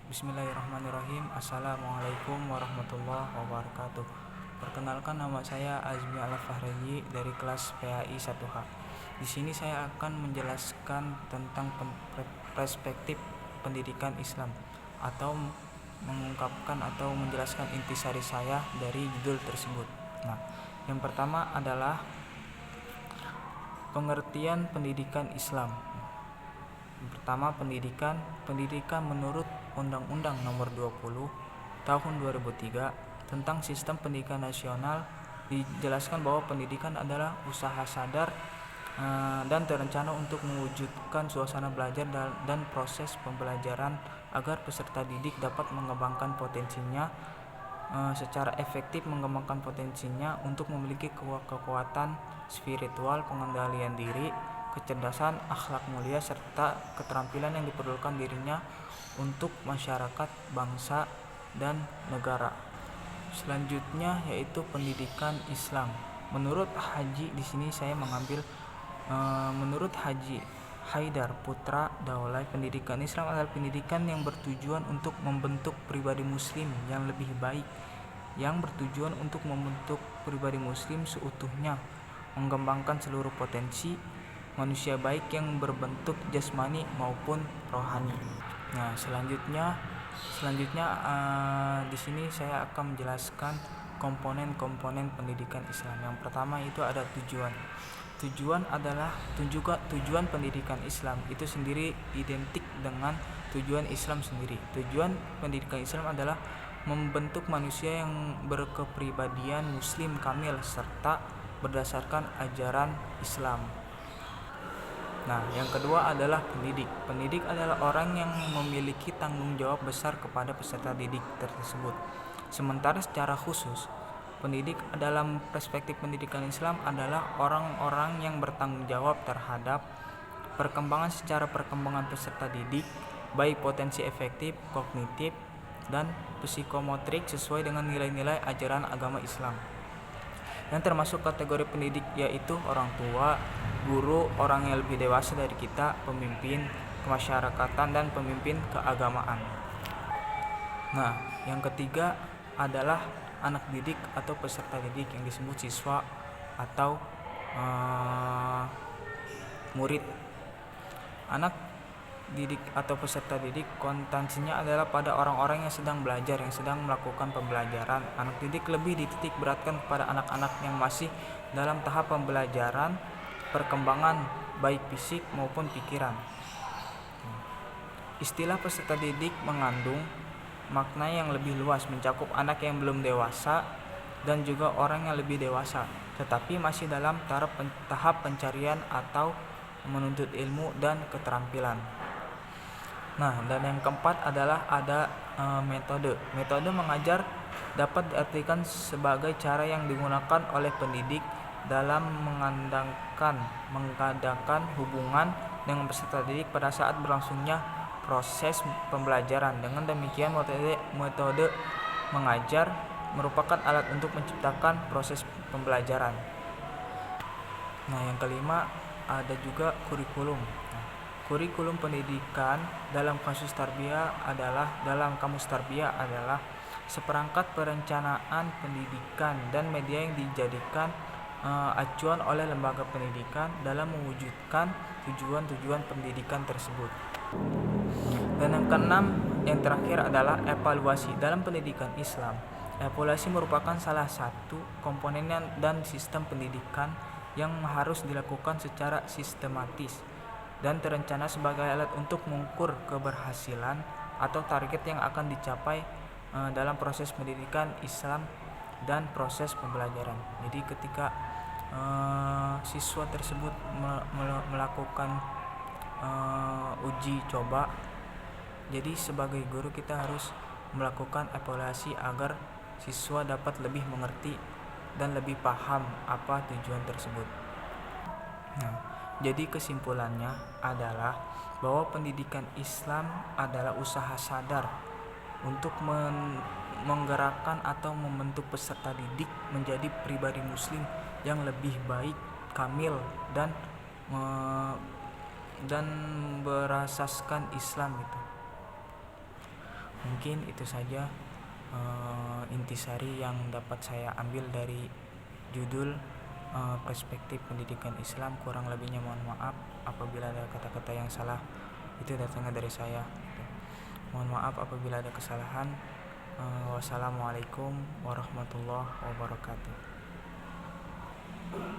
Bismillahirrahmanirrahim. Assalamualaikum warahmatullahi wabarakatuh. Perkenalkan, nama saya Azmi Al-Fahreji dari kelas PAI 1H. Di sini saya akan menjelaskan tentang perspektif pendidikan Islam atau mengungkapkan atau menjelaskan intisari saya dari judul tersebut. Nah, yang pertama adalah pengertian pendidikan Islam. Pertama, pendidikan menurut Undang-Undang Nomor 20 Tahun 2003 tentang Sistem Pendidikan Nasional dijelaskan bahwa pendidikan adalah usaha sadar dan terencana untuk mewujudkan suasana belajar dan proses pembelajaran agar peserta didik dapat mengembangkan potensinya secara efektif, mengembangkan potensinya untuk memiliki kekuatan spiritual, pengendalian diri, kecerdasan, akhlak mulia, serta keterampilan yang diperlukan dirinya untuk masyarakat, bangsa, dan negara. Selanjutnya yaitu pendidikan Islam. Menurut Haji, di sini saya mengambil menurut Haji Haidar Putra Daulay, pendidikan Islam adalah pendidikan yang bertujuan untuk membentuk pribadi muslim yang lebih baik, seutuhnya, mengembangkan seluruh potensi manusia baik yang berbentuk jasmani maupun rohani. Nah, selanjutnya di sini saya akan menjelaskan komponen-komponen pendidikan Islam. Yang pertama itu ada tujuan. Tujuan pendidikan Islam itu sendiri identik dengan tujuan Islam sendiri. Tujuan pendidikan Islam adalah membentuk manusia yang berkepribadian muslim kamil serta berdasarkan ajaran Islam. Nah, yang kedua adalah pendidik. Pendidik adalah orang yang memiliki tanggung jawab besar kepada peserta didik tersebut. Sementara secara khusus, pendidik dalam perspektif pendidikan Islam adalah orang-orang yang bertanggung jawab terhadap perkembangan peserta didik, baik potensi efektif, kognitif, dan psikomotrik sesuai dengan nilai-nilai ajaran agama Islam. Yang termasuk kategori pendidik yaitu orang tua, guru, orang yang lebih dewasa dari kita, pemimpin kemasyarakatan, dan pemimpin keagamaan. Nah, yang ketiga adalah anak didik atau peserta didik yang disebut siswa atau murid. Anak didik atau peserta didik kontensinya adalah pada orang-orang yang sedang belajar, yang sedang melakukan pembelajaran. Anak didik lebih dititik beratkan kepada anak-anak yang masih dalam tahap pembelajaran, perkembangan baik fisik maupun pikiran. Istilah peserta didik mengandung makna yang lebih luas, mencakup anak yang belum dewasa dan juga orang yang lebih dewasa, tetapi masih dalam tahap pencarian atau menuntut ilmu dan keterampilan. Nah, dan yang keempat adalah ada metode. Metode mengajar dapat diartikan sebagai cara yang digunakan oleh pendidik dalam mengadakan hubungan dengan peserta didik pada saat berlangsungnya proses pembelajaran. Dengan demikian, metode mengajar merupakan alat untuk menciptakan proses pembelajaran. Nah, yang kelima ada juga kurikulum. Kurikulum pendidikan dalam kamus tarbiyah adalah seperangkat perencanaan pendidikan dan media yang dijadikan acuan oleh lembaga pendidikan dalam mewujudkan tujuan-tujuan pendidikan tersebut. Dan yang keenam, yang terakhir adalah evaluasi. Dalam pendidikan Islam, evaluasi merupakan salah satu komponen dan sistem pendidikan yang harus dilakukan secara sistematis dan terencana sebagai alat untuk mengukur keberhasilan atau target yang akan dicapai dalam proses pendidikan Islam dan proses pembelajaran. Jadi ketika siswa tersebut melakukan uji coba, jadi sebagai guru kita harus melakukan evaluasi agar siswa dapat lebih mengerti dan lebih paham apa tujuan tersebut. Nah, jadi kesimpulannya adalah bahwa pendidikan Islam adalah usaha sadar untuk menggerakkan atau membentuk peserta didik menjadi pribadi muslim yang lebih baik, kamil, dan berasaskan Islam itu. Mungkin itu saja intisari yang dapat saya ambil dari judul perspektif pendidikan Islam. Kurang lebihnya mohon maaf apabila ada kata-kata yang salah, itu datangnya dari saya. Mohon maaf apabila ada kesalahan. Wassalamualaikum warahmatullahi wabarakatuh.